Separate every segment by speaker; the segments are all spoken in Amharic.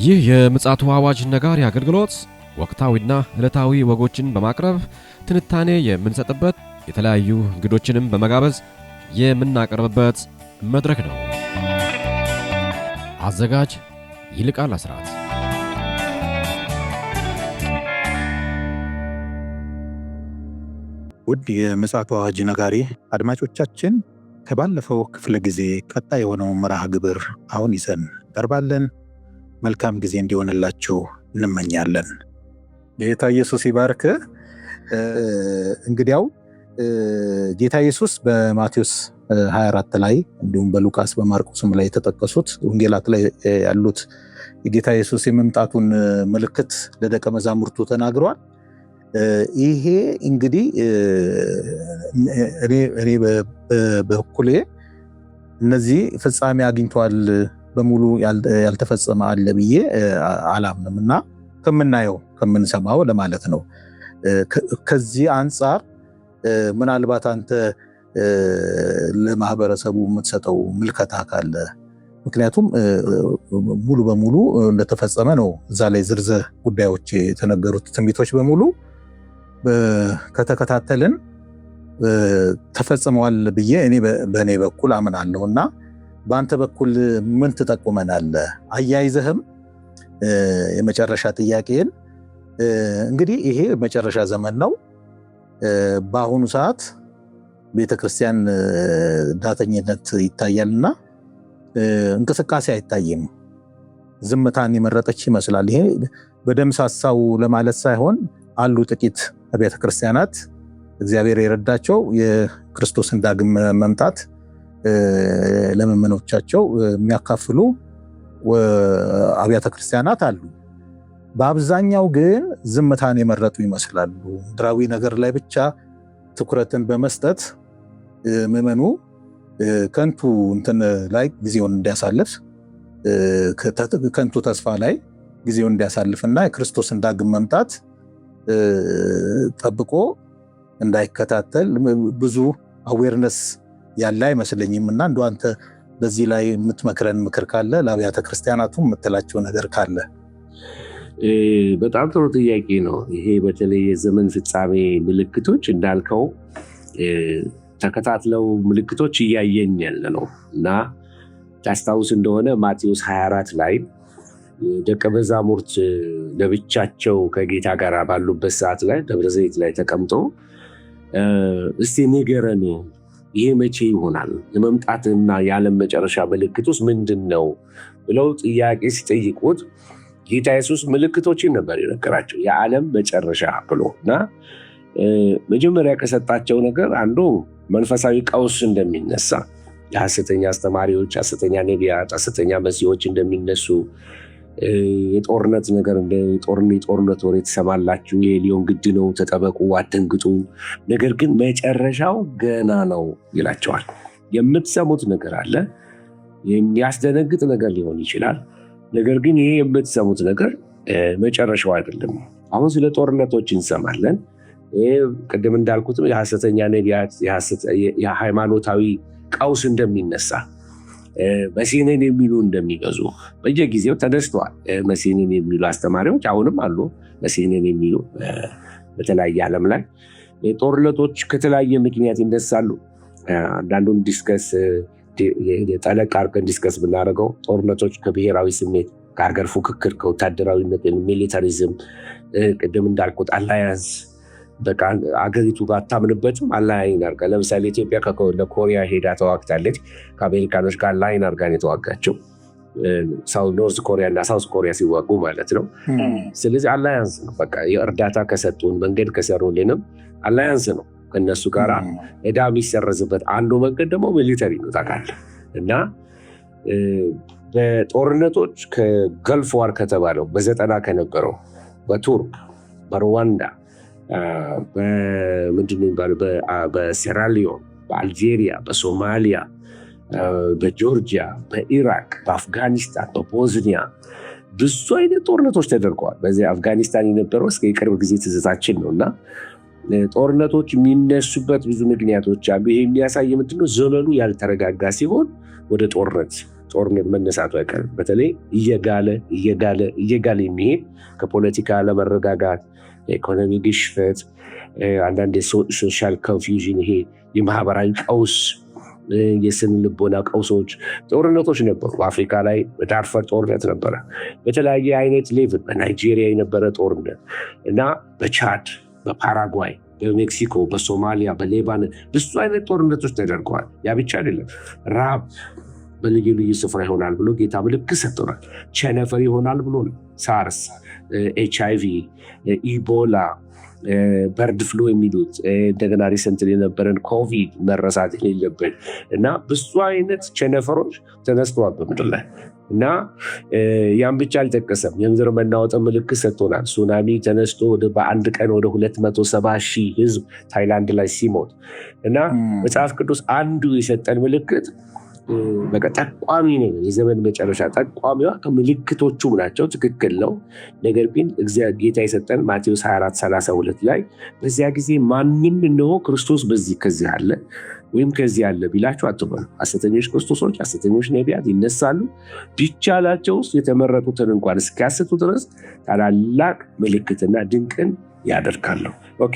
Speaker 1: ይህ የምጽአቱ አዋጅ ነጋሪ አገልግሎት ወቅታዊና ዕለታዊ ወጎችን በማቅረብ ትንታኔ የምንሰጥበት የተለያዩ እንግዶችንም በመጋበዝ የምናቀርብበት መድረክ ነው። አዘጋጅ ይልቃል አስራት።
Speaker 2: ውድ የምጽአቱ አዋጅ ነጋሪ አድማጮቻችን ከባለፈው ክፍለ ጊዜ ቀጣይ የሆነው መርሃ ግብር አሁን ይዘን ቀርባለን። መልካም ጊዜ እንዲሆንላችሁ እንመኛለን። ጌታ ኢየሱስ ይባርክ። እንግዲያው ጌታ ኢየሱስ በማቴዎስ 24 ላይ እንዲሁም በሉቃስ በማርቆስም ላይ የተጠቀሱት ወንጌላት ላይ ያሉት የጌታ ኢየሱስ የመምጣቱን ምልክት ለደቀ መዛሙርቱ ተናግሯል። ይሄ እንግዲህ እኔ በኩሌ እነዚህ ፍጻሜ አግኝቷል በሙሉ ያልተፈጸመ አለ ብዬ አላምንም እና ከምናየው ከምንሰማው ለማለት ነው። ከዚህ አንጻር ምናልባት አንተ ለማህበረሰቡ የምትሰጠው ምልከታ ካለ፣ ምክንያቱም ሙሉ በሙሉ እንደተፈጸመ ነው እዛ ላይ ዝርዝር ጉዳዮች የተነገሩት ትንቢቶች በሙሉ ከተከታተልን ተፈጽመዋል ብዬ እኔ በእኔ በኩል አምናለሁ እና በአንተ በኩል ምን ትጠቁመናለህ? አያይዘህም የመጨረሻ ጥያቄን እንግዲህ ይሄ መጨረሻ ዘመን ነው። በአሁኑ ሰዓት ቤተክርስቲያን ዳተኝነት ይታያልና እንቅስቃሴ አይታይም። ዝምታን የመረጠች ይመስላል። ይሄ በደምሳሳው ለማለት ሳይሆን አሉ ጥቂት ቤተክርስቲያናት እግዚአብሔር የረዳቸው የክርስቶስን ዳግም መምጣት ለምእመኖቻቸው የሚያካፍሉ አብያተ ክርስቲያናት አሉ። በአብዛኛው ግን ዝምታን የመረጡ ይመስላሉ። ምድራዊ ነገር ላይ ብቻ ትኩረትን በመስጠት ምእመኑ ከንቱ እንትን ላይ ጊዜውን እንዲያሳልፍ ከንቱ ተስፋ ላይ ጊዜውን እንዲያሳልፍና የክርስቶስን ዳግም መምጣት ጠብቆ እንዳይከታተል ብዙ አዌርነስ ያለ አይመስለኝም እና እንደው አንተ በዚህ ላይ የምትመክረን ምክር ካለ ለአብያተ ክርስቲያናቱ የምትላቸው ነገር ካለ።
Speaker 3: በጣም ጥሩ ጥያቄ ነው። ይሄ በተለይ የዘመን ፍጻሜ ምልክቶች እንዳልከው ተከታትለው ምልክቶች እያየን ያለ ነው እና ታስታውስ እንደሆነ ማቴዎስ 24 ላይ ደቀ መዛሙርት ለብቻቸው ከጌታ ጋር ባሉበት ሰዓት ላይ ደብረ ዘይት ላይ ተቀምጦ እስቲ ንገረን፣ ይሄ መቼ ይሆናል? የመምጣትና የዓለም መጨረሻ ምልክቱስ ምንድን ነው ብለው ጥያቄ ሲጠይቁት ጌታ ኢየሱስ ምልክቶችን ነበር የነገራቸው የዓለም መጨረሻ ብሎ እና መጀመሪያ ከሰጣቸው ነገር አንዱ መንፈሳዊ ቀውስ እንደሚነሳ፣ የሐሰተኛ አስተማሪዎች፣ ሐሰተኛ ነቢያት፣ ሐሰተኛ መሲሖች እንደሚነሱ፣ የጦርነት ነገር የጦርነት ወሬ ትሰማላችሁ፣ ይሄ ሊሆን ግድ ነው፣ ተጠበቁ፣ አትደንግጡ፣ ነገር ግን መጨረሻው ገና ነው ይላቸዋል። የምትሰሙት ነገር አለ፣ የሚያስደነግጥ ነገር ሊሆን ይችላል። ነገር ግን ይሄ የምትሰሙት ነገር መጨረሻው አይደለም። አሁን ስለ ጦርነቶች እንሰማለን። ቅድም እንዳልኩትም የሐሰተኛ ነቢያት፣ የሃይማኖታዊ ቀውስ እንደሚነሳ፣ መሲህን የሚሉ እንደሚገዙ በየጊዜው ተነስተዋል። መሲህን የሚሉ አስተማሪዎች አሁንም አሉ። መሲህን የሚሉ በተለያየ ዓለም ላይ ጦርነቶች ከተለያየ ምክንያት ይነሳሉ። አንዳንዱን ጠለቅ አድርገን ዲስከስ ብናደርገው ጦርነቶች ከብሔራዊ ስሜት፣ ከሀገር ፉክክር፣ ከወታደራዊነት ሚሊታሪዝም፣ ቅድም እንዳልኩት አላያንስ፣ በቃ አገሪቱ ባታምንበትም አላይን አርጋ፣ ለምሳሌ ኢትዮጵያ ለኮሪያ ሄዳ ተዋግታለች። ከአሜሪካኖች ጋር ላይን አርጋን የተዋጋቸው ኖርዝ ኮሪያ እና ሳውዝ ኮሪያ ሲዋጉ ማለት ነው። ስለዚህ አላያንስ ነው። በቃ የእርዳታ ከሰጡን፣ መንገድ ከሰሩልንም አላያንስ ነው። ከነሱ ጋር ዕዳ የሚሰረዝበት አንዱ መንገድ ደግሞ ሚሊተሪ ነው ታውቃለህ። እና በጦርነቶች ከገልፍ ዋር ከተባለው በ90 ከነበረው በቱርክ፣ በሩዋንዳ፣ በሴራሊዮን፣ በአልጄሪያ፣ በሶማሊያ፣ በጆርጂያ፣ በኢራቅ፣ በአፍጋኒስታን፣ በቦዝኒያ ብዙ አይነት ጦርነቶች ተደርገዋል። በዚህ አፍጋኒስታን የነበረው እስከ የቅርብ ጊዜ ትዝታችን ነው እና ጦርነቶች የሚነሱበት ብዙ ምክንያቶች አሉ። ይሄ የሚያሳይ ምንድነው? ዘመኑ ያልተረጋጋ ሲሆን ወደ ጦርነት ጦርነት መነሳቱ አይቀርም። በተለይ እየጋለ የሚሄድ ከፖለቲካ አለመረጋጋት፣ የኢኮኖሚ ግሽፈት፣ አንዳንድ የሶሻል ኮንፊውዥን፣ ይሄ የማህበራዊ ቀውስ፣ የስነ ልቦና ቀውሶች፣ ጦርነቶች ነበሩ። በአፍሪካ ላይ በዳርፈር ጦርነት ነበረ። በተለያየ አይነት ሌቭል በናይጄሪያ የነበረ ጦርነት እና በቻድ፣ በፓራጓይ፣ በሜክሲኮ፣ በሶማሊያ፣ በሌባኖን ብዙ አይነት ጦርነቶች ተደርገዋል። ያ ብቻ አይደለም። ራብ በልዩ ልዩ ስፍራ ይሆናል ብሎ ጌታ ምልክት ሰጥቶናል። ቸነፈር ይሆናል ብሎ ሳርስ፣ HIV፣ ኢቦላ፣ በርድ ፍሉ የሚሉት እንደገና ሪሰንት የነበረን ኮቪድ መረሳት የሌለብን እና ብዙ አይነት ቸነፈሮች ተነስተዋል በምድር ላይ እና ያን ብቻ አልጠቀሰም። የምድር መናወጥ ምልክት ሰጥቶናል። ሱናሚ ተነስቶ በአንድ ቀን ወደ 270,000 ህዝብ ታይላንድ ላይ ሲሞት እና መጽሐፍ ቅዱስ አንዱ የሰጠን ምልክት በቃ ጠቋሚ ነው። የዘመን መጨረሻ ጠቋሚዋ ከምልክቶቹም ናቸው። ትክክል ነው። ነገር ግን ጌታ የሰጠን ማቴዎስ 24:32 ላይ በዚያ ጊዜ ማንም እነሆ ክርስቶስ ከዚህ አለ ወይም ከዚህ አለ ቢላችሁ አትበሉ። ሐሰተኞች ክርስቶሶች፣ ሐሰተኞች ነቢያት ይነሳሉ፣ ቢቻላቸው ውስጥ የተመረጡትን እንኳን እስኪያስቱ ድረስ ታላላቅ ምልክትና ድንቅን ያደርጋሉ። ኦኬ፣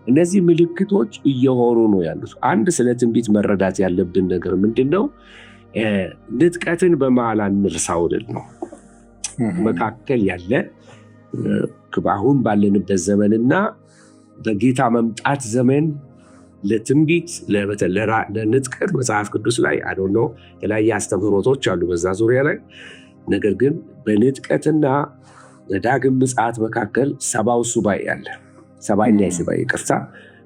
Speaker 3: እነዚህ ምልክቶች እየሆኑ ነው ያሉት። አንድ ስለ ትንቢት መረዳት ያለብን ነገር ምንድን ነው? ንጥቀትን በመሃል አንርሳውድል ነው። መካከል ያለ አሁን ባለንበት ዘመንና በጌታ መምጣት ዘመን ለትንቢት ለንጥቀት መጽሐፍ ቅዱስ ላይ የተለያየ አስተምህሮቶች አሉ በዛ ዙሪያ ላይ። ነገር ግን በንጥቀትና በዳግም ምጽአት መካከል 70ው ሱባኤ አለ። 70ኛ ሱባኤ ይቅርታ።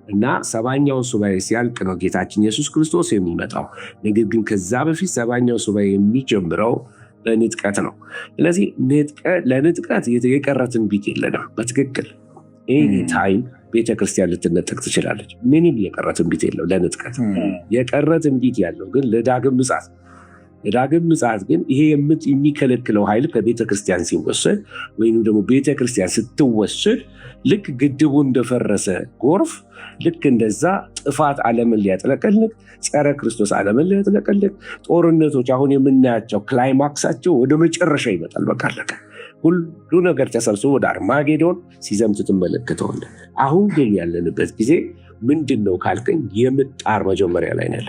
Speaker 3: እና 70ኛው ሱባኤ ሲያልቅ ነው ጌታችን ኢየሱስ ክርስቶስ የሚመጣው። ነገር ግን ከዛ በፊት 70ኛው ሱባኤ የሚጀምረው በንጥቀት ነው። ስለዚህ ለንጥቀት የቀረ ትንቢት የለንም። በትክክል ኤኒ ታይም ቤተክርስቲያን ልትነጠቅ ትችላለች። ምንም የቀረ ትንቢት የለው ለንጥቀት። የቀረ ትንቢት ያለው ግን ለዳግም ምጽአት። ለዳግም ምጽአት ግን ይሄ የሚከለክለው ኃይል ከቤተክርስቲያን ሲወሰድ ወይም ደግሞ ቤተክርስቲያን ስትወሰድ ልክ ግድቡ እንደፈረሰ ጎርፍ ልክ እንደዛ ጥፋት ዓለምን ሊያጥለቀልቅ፣ ጸረ ክርስቶስ ዓለምን ሊያጥለቀልቅ፣ ጦርነቶች አሁን የምናያቸው ክላይማክሳቸው ወደ መጨረሻ ይመጣል። በቃ አለቀ። ሁሉ ነገር ተሰብስቦ ወደ አርማጌዶን ሲዘምት ትመለከተዋለህ። አሁን ግን ያለንበት ጊዜ ምንድን ነው ካልከኝ የምጣር መጀመሪያ ላይ ያለ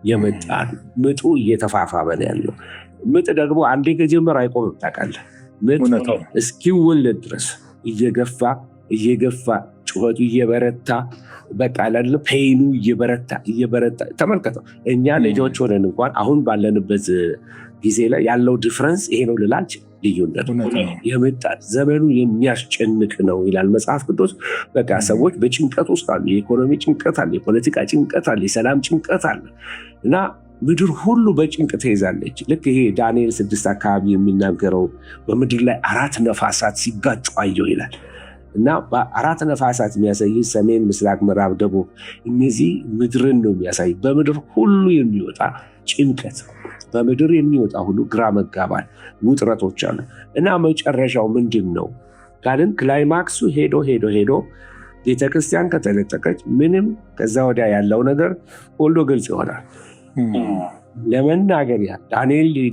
Speaker 3: የምጣር ምጡ እየተፋፋመ ነው ያለው። ምጥ ደግሞ አንዴ ከጀመረ አይቆምም። ታውቃለህ፣ ምጥ እስኪወለድ ድረስ እየገፋ ጩኸቱ እየበረታ በቃ ላለ ፔኑ እየበረታ ተመልከተው። እኛ ልጆች ሆነን እንኳን አሁን ባለንበት ጊዜ ላይ ያለው ዲፍረንስ ይሄ ነው ልላች ልዩነት የምጣር ዘመኑ የሚያስጨንቅ ነው ይላል መጽሐፍ ቅዱስ። በቃ ሰዎች በጭንቀት ውስጥ አሉ። የኢኮኖሚ ጭንቀት አለ፣ የፖለቲካ ጭንቀት አለ፣ የሰላም ጭንቀት አለ እና ምድር ሁሉ በጭንቅ ተይዛለች። ልክ ይሄ ዳንኤል 6 አካባቢ የሚናገረው በምድር ላይ 4 ነፋሳት ሲጋጩ አየሁ ይላል እና በ4 ነፋሳት የሚያሳይ ሰሜን፣ ምስራቅ፣ ምዕራብ፣ ደቡብ እነዚህ ምድርን ነው የሚያሳይ። በምድር ሁሉ የሚወጣ ጭንቀት፣ በምድር የሚወጣ ሁሉ ግራ መጋባት፣ ውጥረቶች አሉ እና መጨረሻው ምንድን ነው ካልን ክላይማክሱ ሄዶ ቤተክርስቲያን ከተነጠቀች ምንም ከዛ ወዲያ ያለው ነገር ሁሉ ግልጽ ይሆናል። ለመናገር ያህል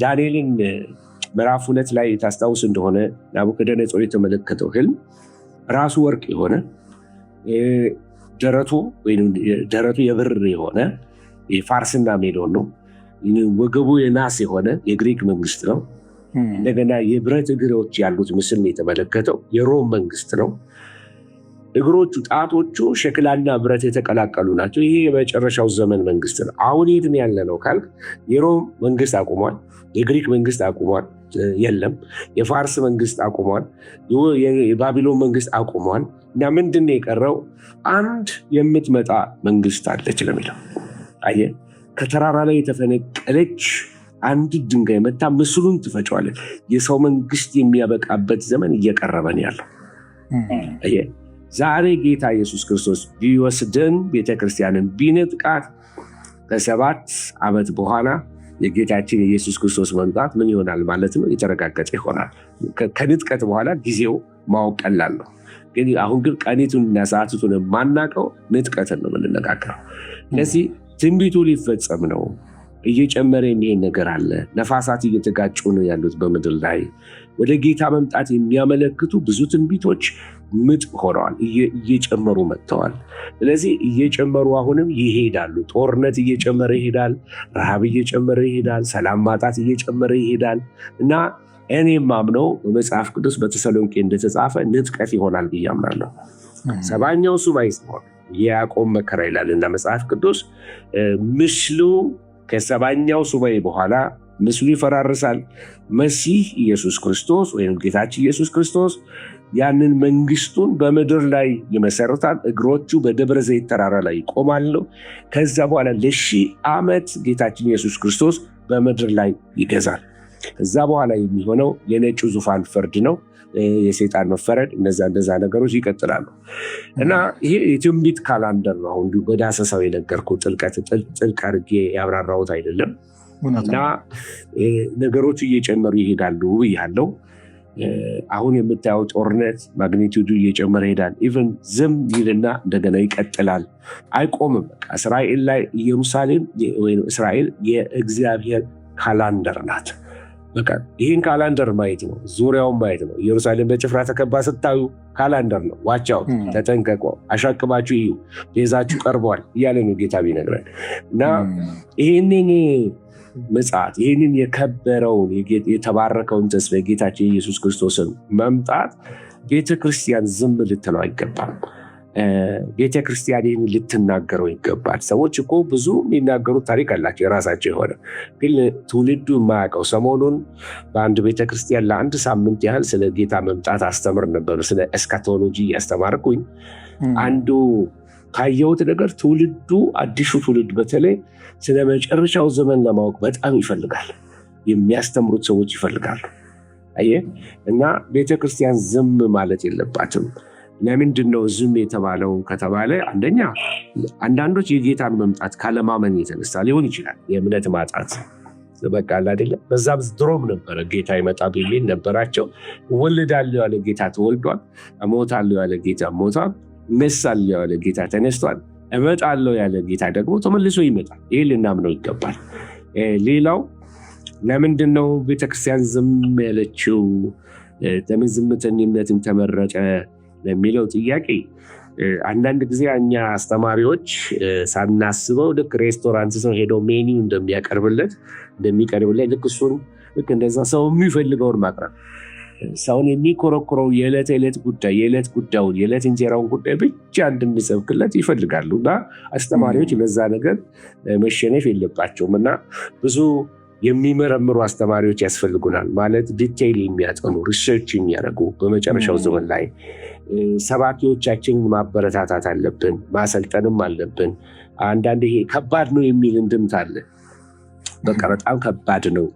Speaker 3: ዳንኤልን ምዕራፍ 2 ላይ ታስታውስ እንደሆነ ናቡከደነፆር የተመለከተው ህልም ራሱ ወርቅ የሆነ ደረቱ የብር የሆነ የፋርስና ሜዶን ነው። ወገቡ የናስ የሆነ የግሪክ መንግስት ነው። እንደገና የብረት እግሮች ያሉት ምስል የተመለከተው የሮም መንግስት ነው። እግሮቹ፣ ጣቶቹ ሸክላና ብረት የተቀላቀሉ ናቸው። ይሄ የመጨረሻው ዘመን መንግስት ነው። አሁን የት ነው ያለ ነው ካልክ የሮም መንግስት አቁሟል። የግሪክ መንግስት አቁሟል፣ የለም። የፋርስ መንግስት አቁሟል። የባቢሎን መንግስት አቁሟል። እና ምንድን ነው የቀረው? አንድ የምትመጣ መንግስት አለች ለሚለው አየህ፣ ከተራራ ላይ የተፈነቀለች አንድ ድንጋይ መታ ምስሉን ትፈጨዋለች። የሰው መንግስት የሚያበቃበት ዘመን እየቀረበ ነው ያለው። አየህ፣ ዛሬ ጌታ ኢየሱስ ክርስቶስ ቢወስደን ቤተክርስቲያንን ቢነጥቃት ከ7 ዓመት በኋላ የጌታችን የኢየሱስ ክርስቶስ መምጣት ምን ይሆናል ማለት ነው? የተረጋገጠ ይሆናል። ከንጥቀት በኋላ ጊዜው ማወቅ ቀላል ነው። ግን አሁን ግን ቀኒቱንና ሰዓቱን የማናውቀው ንጥቀትን ነው የምንነጋገረው። ስለዚህ ትንቢቱ ሊፈጸም ነው። እየጨመረ የሚሄድ ነገር አለ። ነፋሳት እየተጋጩ ነው ያሉት በምድር ላይ። ወደ ጌታ መምጣት የሚያመለክቱ ብዙ ትንቢቶች ምጥ ሆነዋል፣ እየጨመሩ መጥተዋል። ስለዚህ እየጨመሩ አሁንም ይሄዳሉ። ጦርነት እየጨመረ ይሄዳል፣ ረሃብ እየጨመረ ይሄዳል፣ ሰላም ማጣት እየጨመረ ይሄዳል እና እኔ የማምነው በመጽሐፍ ቅዱስ በተሰሎንቄ እንደተጻፈ ንጥቀት ይሆናል ብዬ አምናለሁ። 70ኛው ሱባዔ ሲሆን የያዕቆብ መከራ ይላል እና መጽሐፍ ቅዱስ ምስሉ ከ70ኛው ሱባዔ በኋላ ምስሉ ይፈራርሳል። መሲህ ኢየሱስ ክርስቶስ ወይም ጌታችን ኢየሱስ ክርስቶስ ያንን መንግስቱን በምድር ላይ ይመሰርታል። እግሮቹ በደብረ ዘይት ተራራ ላይ ይቆማሉ። ከዛ በኋላ ለ1000 ዓመት ጌታችን ኢየሱስ ክርስቶስ በምድር ላይ ይገዛል። ከዛ በኋላ የሚሆነው የነጩ ዙፋን ፍርድ ነው፣ የሰይጣን መፈረድ፣ እነዛ ነገሮች ይቀጥላሉ እና ይሄ የትንቢት ካላንደር ነው። አሁን እንዲሁ በዳሰሳው የነገርኩ ጥልቅ አድርጌ ያብራራሁት አይደለም እና ነገሮች እየጨመሩ ይሄዳሉ ብያለሁ። አሁን የምታየው ጦርነት ማግኒቱዱ እየጨመረ ይሄዳል። ኢቨን ዝም ይልና እንደገና ይቀጥላል፣ አይቆምም። እስራኤል ላይ ኢየሩሳሌም ወይም እስራኤል የእግዚአብሔር ካላንደር ናት። በቃ ይህን ካላንደር ማየት ነው፣ ዙሪያውን ማየት ነው። ኢየሩሳሌም በጭፍራ ተከባ ስታዩ ካላንደር ነው። ዋቻው፣ ተጠንቀቁ፣ አሻቅባችሁ እዩ፣ ቤዛችሁ ቀርቧል እያለ ነው ጌታ ቢነግረን እና ይህንን ምጽአት ይህንን የከበረውን የተባረከውን ተስፋ የጌታችን ኢየሱስ ክርስቶስን መምጣት ቤተክርስቲያን ዝም ልትለው አይገባም። ቤተክርስቲያን ይህን ልትናገረው ይገባል። ሰዎች እኮ ብዙ የሚናገሩት ታሪክ አላቸው የራሳቸው የሆነ፣ ግን ትውልዱ የማያውቀው። ሰሞኑን በአንድ ቤተክርስቲያን ለአንድ ሳምንት ያህል ስለ ጌታ መምጣት አስተምር ነበር። ስለ ኤስካቶሎጂ ያስተማርኩኝ አንዱ ካየሁት ነገር ትውልዱ፣ አዲሱ ትውልድ በተለይ ስለ መጨረሻው ዘመን ለማወቅ በጣም ይፈልጋል። የሚያስተምሩት ሰዎች ይፈልጋሉ። አየህ፣ እና ቤተክርስቲያን ዝም ማለት የለባትም። ለምንድን ነው ዝም የተባለው ከተባለ፣ አንደኛ አንዳንዶች የጌታን መምጣት ካለማመን የተነሳ ሊሆን ይችላል። የእምነት ማጣት በቃ አይደለም። በዛ ድሮም ነበረ ጌታ ይመጣል የሚል ነበራቸው። እወልዳለሁ ያለ ጌታ ተወልዷል። እሞታለሁ ያለ ጌታ ሞቷል። እነሳለሁ ያለ ጌታ ተነስቷል። እመጣለሁ ያለ ጌታ ደግሞ ተመልሶ ይመጣል። ይህ ልናምነው ይገባል። ሌላው ለምንድን ነው ቤተክርስቲያን ዝም ያለችው? ለምን ዝምተኝነትን ተመረጠ ለሚለው ጥያቄ አንዳንድ ጊዜ እኛ አስተማሪዎች ሳናስበው ልክ ሬስቶራንት ሰው ሄዶ ሜኒው እንደሚቀርብለት ልክ እሱን ልክ እንደዛ ሰው የሚፈልገውን ማቅረብ፣ ሰውን የሚኮረኩረው የዕለት ጉዳይ የዕለት እንጀራውን ጉዳይ ብቻ እንድንሰብክለት ይፈልጋሉ እና አስተማሪዎች ለዛ ነገር መሸነፍ የለባቸውም እና ብዙ የሚመረምሩ አስተማሪዎች ያስፈልጉናል። ማለት ዲቴይል የሚያጠኑ ሪሰርች የሚያደርጉ በመጨረሻው ዘመን ላይ ሰባኪዎቻችንን ማበረታታት አለብን፣ ማሰልጠንም አለብን። አንዳንድ ይሄ ከባድ ነው የሚል እንድምታ አለ። በቃ በጣም ከባድ ነው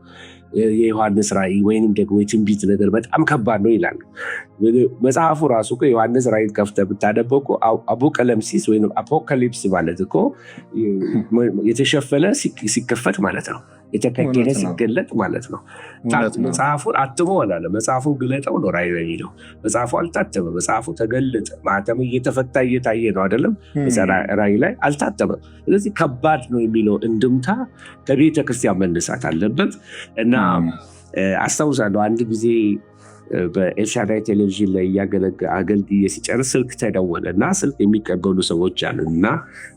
Speaker 3: የዮሐንስ ራእይ ወይንም ደግሞ የትንቢት ነገር በጣም ከባድ ነው ይላሉ። መጽሐፉ ራሱ እኮ ዮሐንስ ራእይን ከፍተህ ብታነበው እኮ አፖካሊፕሲስ ወይም አፖካሊፕስ ማለት እኮ የተሸፈነ ሲከፈት ማለት ነው። የተከገለ ሲገለጥ ማለት ነው። መጽሐፉን አትሞ አላለ፣ መጽሐፉን ግለጠው ነው ራእይ የሚለው። መጽሐፉ አልታተመ፣ መጽሐፉ ተገለጠ። ማተም እየተፈታ እየታየ ነው አይደለም። ራእይ ላይ አልታተመም። ስለዚህ ከባድ ነው የሚለው እንድምታ ከቤተክርስቲያን መነሳት አለበት እና አስታውሳለሁ አንድ ጊዜ በኤልሻዳይ ቴሌቪዥን ላይ አገልግዬ ሲጨርስ ስልክ ተደወለ እና ስልክ የሚቀበሉ ሰዎች አሉ እና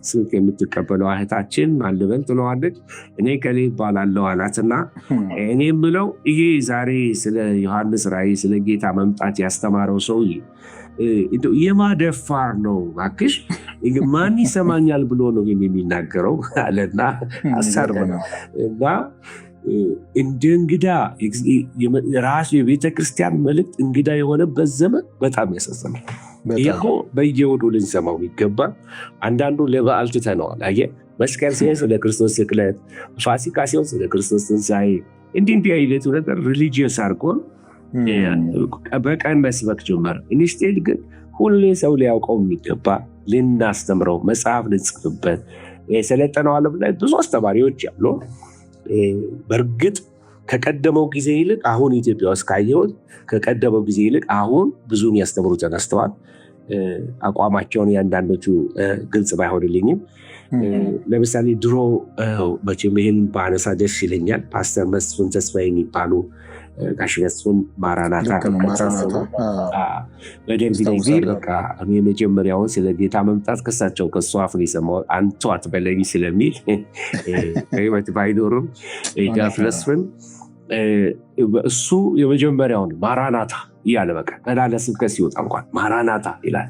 Speaker 3: ስልክ የምትቀበለው እህታችን ማን ልበል ትለዋለች። እኔ ከሌ ይባላለሁ አላትና እኔ የምለው ይሄ ዛሬ ስለ ዮሐንስ ራእይ ስለ ጌታ መምጣት ያስተማረው ሰውዬ የማደፋር ነው እባክሽ፣ ማን ይሰማኛል ብሎ ነው የሚናገረው አለና አሳርበ እና እንደ እንግዳ ራሱ የቤተክርስቲያን መልእክት እንግዳ የሆነበት ዘመን በጣም ያሳዝናል። ይህ በየወዱ ልንሰማው ይገባል። አንዳንዱ ለበዓል ትተነዋል። አየህ፣ መስቀል ሲሆን ስለ ክርስቶስ ስቅለት፣ ፋሲካ ሲሆን ስለ ክርስቶስ ትንሣኤ፣ እንዲህ አይነቱ ነገር ሪሊጂየስ አድርጎን በቀን መስበክ ጀመር። ኢንስቴድ ግን ሁሌ ሰው ሊያውቀው የሚገባ ልናስተምረው፣ መጽሐፍ ልንጽፍበት የሰለጠነው ዓለም ላይ ብዙ አስተማሪዎች ያሉ በእርግጥ ከቀደመው ጊዜ ይልቅ አሁን ኢትዮጵያ ውስጥ ካየሁት ከቀደመው ጊዜ ይልቅ አሁን ብዙ የሚያስተምሩ ተነስተዋል። አቋማቸውን ያንዳንዶቹ ግልጽ ባይሆንልኝም ለምሳሌ ድሮ መቼም ይህን በአነሳ ደስ ይለኛል። ፓስተር መስፍን ተስፋዬ የሚባሉ ጋሽ መስፍን ማራናታ በደንብ ጊዜ በቃ የመጀመሪያውን ስለ ጌታ መምጣት ከሳቸው ከሱ አፍ የሰማው አንቱ አትበለኝ ስለሚል ህይወት ባይኖርም ጋሽ መስፍን እሱ የመጀመሪያውን ማራናታ እያለ በቃ በላለ ስብከት ሲወጣ እንኳን ማራናታ ይላል።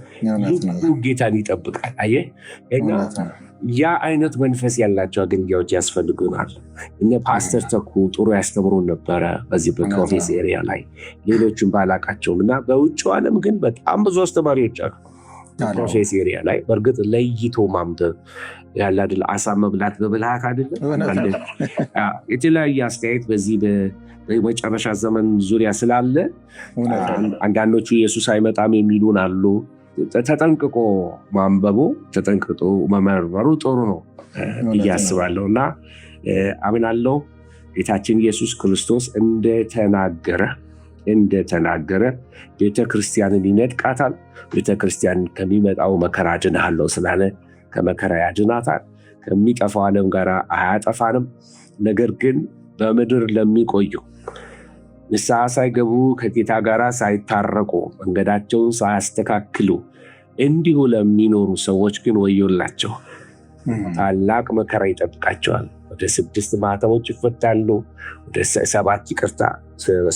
Speaker 3: ጌታን ይጠብቃል። አየህ እና ያ አይነት መንፈስ ያላቸው አገልጋዮች ያስፈልጉናል። እነ ፓስተር ተኩ ጥሩ ያስተምሩን ነበረ በዚህ በፕሮፌስ ኤሪያ ላይ ሌሎችን ባላቃቸውም እና በውጭው ዓለም ግን በጣም ብዙ አስተማሪዎች አሉ ፕሮፌስ ኤሪያ ላይ። በእርግጥ ለይቶ ማንበብ ያለ አይደል፣ አሳ መብላት በብልሃት አይደለም። የተለያየ አስተያየት በዚህ በመጨረሻ ዘመን ዙሪያ ስላለ አንዳንዶቹ ኢየሱስ አይመጣም የሚሉን አሉ። ተጠንቅቆ ማንበቡ ተጠንቅቆ መመርመሩ ጥሩ ነው ብዬ አስባለሁ እና አምናለሁ። ጌታችን ኢየሱስ ክርስቶስ እንደተናገረ ቤተክርስቲያንን ይነጥቃታል። ቤተክርስቲያንን ከሚመጣው መከራ አድንሃለሁ ስላለ ከመከራ ያድናታል። ከሚጠፋው ዓለም ጋር አያጠፋንም። ነገር ግን በምድር ለሚቆዩ ንስሐ ሳይገቡ ከጌታ ጋር ሳይታረቁ መንገዳቸውን ሳያስተካክሉ እንዲሁ ለሚኖሩ ሰዎች ግን ወዮላቸው፣ ታላቅ መከራ ይጠብቃቸዋል። ወደ 6 ማህተሞች ይፈታሉ። ወደ 7 ይቅርታ፣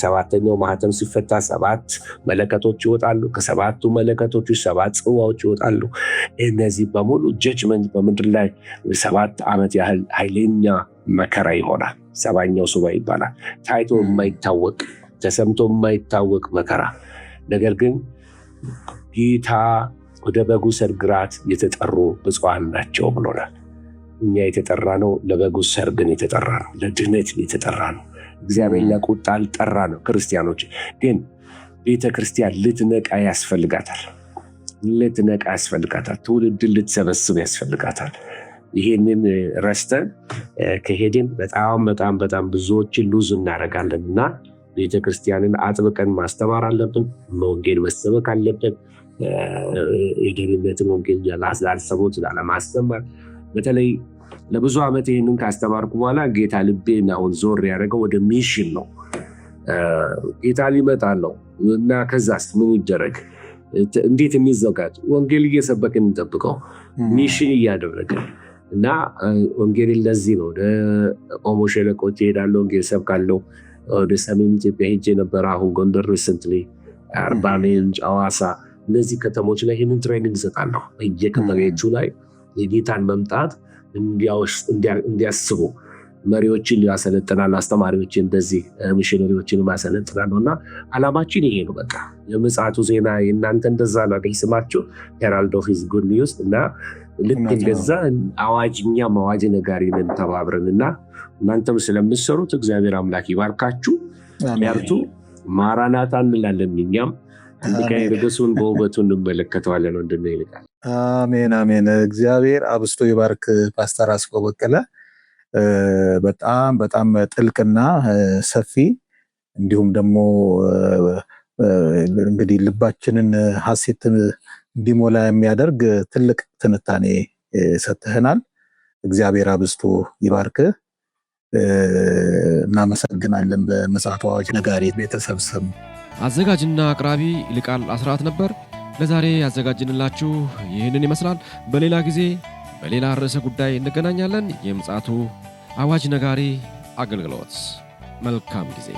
Speaker 3: 7ኛው ማህተም ሲፈታ 7 መለከቶች ይወጣሉ። ከ7ቱ መለከቶች 7 ጽዋዎች ይወጣሉ። እነዚህ በሙሉ ጀጅመንት በምድር ላይ 7 ዓመት ያህል ኃይለኛ መከራ ይሆናል። 7ኛው ሱባኤ ይባላል። ታይቶ የማይታወቅ ተሰምቶ የማይታወቅ መከራ። ነገር ግን ጌታ ወደ በጉ ሰርግ ራት የተጠሩ ብፁዓን ናቸው ብሎናል። እኛ የተጠራ ነው ለበጉ ሰርግን የተጠራ ነው፣ ለድህነት የተጠራ ነው። እግዚአብሔር ለቁጣ አልጠራ ነው። ክርስቲያኖች ግን ቤተክርስቲያን ልትነቃ ያስፈልጋታል። ትውልድን ልትሰበስብ ያስፈልጋታል። ይሄንን ረስተን ከሄድን በጣም ብዙዎችን ሉዝ እናደርጋለን እና ቤተክርስቲያንን አጥብቀን ማስተማር አለብን። ወንጌል መስበክ አለብን። የደህንነትን ወንጌል ላልሰሙት ላለማስተማር በተለይ ለብዙ ዓመት ይህንን ካስተማርኩ በኋላ ጌታ ልቤን አሁን ዞር ያደረገው ወደ ሚሽን ነው። ጌታ ሊመጣ ነው እና ከዛስ ምን ይደረግ? እንዴት የሚዘጋጅ? ወንጌል እየሰበክን እንጠብቀው፣ ሚሽን እያደረግን እና ወንጌልን ለዚህ ነው ወደ ኦሞ ሸለቆ እሄዳለሁ፣ ወንጌል ሰብካለሁ። ወደ ሰሜን ኢትዮጵያ ሄጄ ነበር። አሁን ጎንደር ሪሰንትሊ፣ አርባ ምንጭ፣ ሐዋሳ እነዚህ ከተሞች ላይ ይህንን ትሬኒንግ እሰጣለሁ። በየቀበሌዎቹ ላይ የጌታን መምጣት እንዲያስቡ መሪዎችን ያሰለጥናል፣ አስተማሪዎችን እንደዚህ ሚሽነሪዎችን ያሰለጥናል። እና ዓላማችን ይሄ ነው። በቃ የምጽአቱ ዜና የእናንተ እንደዛ ነው ስማችሁ ሄራልድ ኦፍ ሂዝ ጉድ ኒውስ እና ልክ እንደዛ አዋጅኛም አዋጅ ነጋሪ ነን ተባብረን እና እናንተም ስለምትሰሩት እግዚአብሔር አምላክ ይባርካችሁ። ያርቱ ማራናታ እንላለን። እኛም እንድቀይ ርግሱን በውበቱ እንመለከተዋለን። ወንድሜ ይልቃል።
Speaker 2: አሜን። እግዚአብሔር አብስቶ ይባርክ ፓስተር አስፋው በቀለ። በጣም ጥልቅና ሰፊ እንዲሁም ደግሞ እንግዲህ ልባችንን ሐሴት እንዲሞላ የሚያደርግ ትልቅ ትንታኔ ሰጥተህናል። እግዚአብሔር አብስቶ ይባርክ። እናመሰግናለን። በምፅዓቱ አዋጅ ነጋሪ ቤተሰብ ስም
Speaker 1: አዘጋጅና አቅራቢ ይልቃል አስራት ነበር። ለዛሬ ያዘጋጅንላችሁ ይህንን ይመስላል። በሌላ ጊዜ በሌላ ርዕሰ ጉዳይ እንገናኛለን። የምፅዓቱ አዋጅ ነጋሪ አገልግሎት። መልካም ጊዜ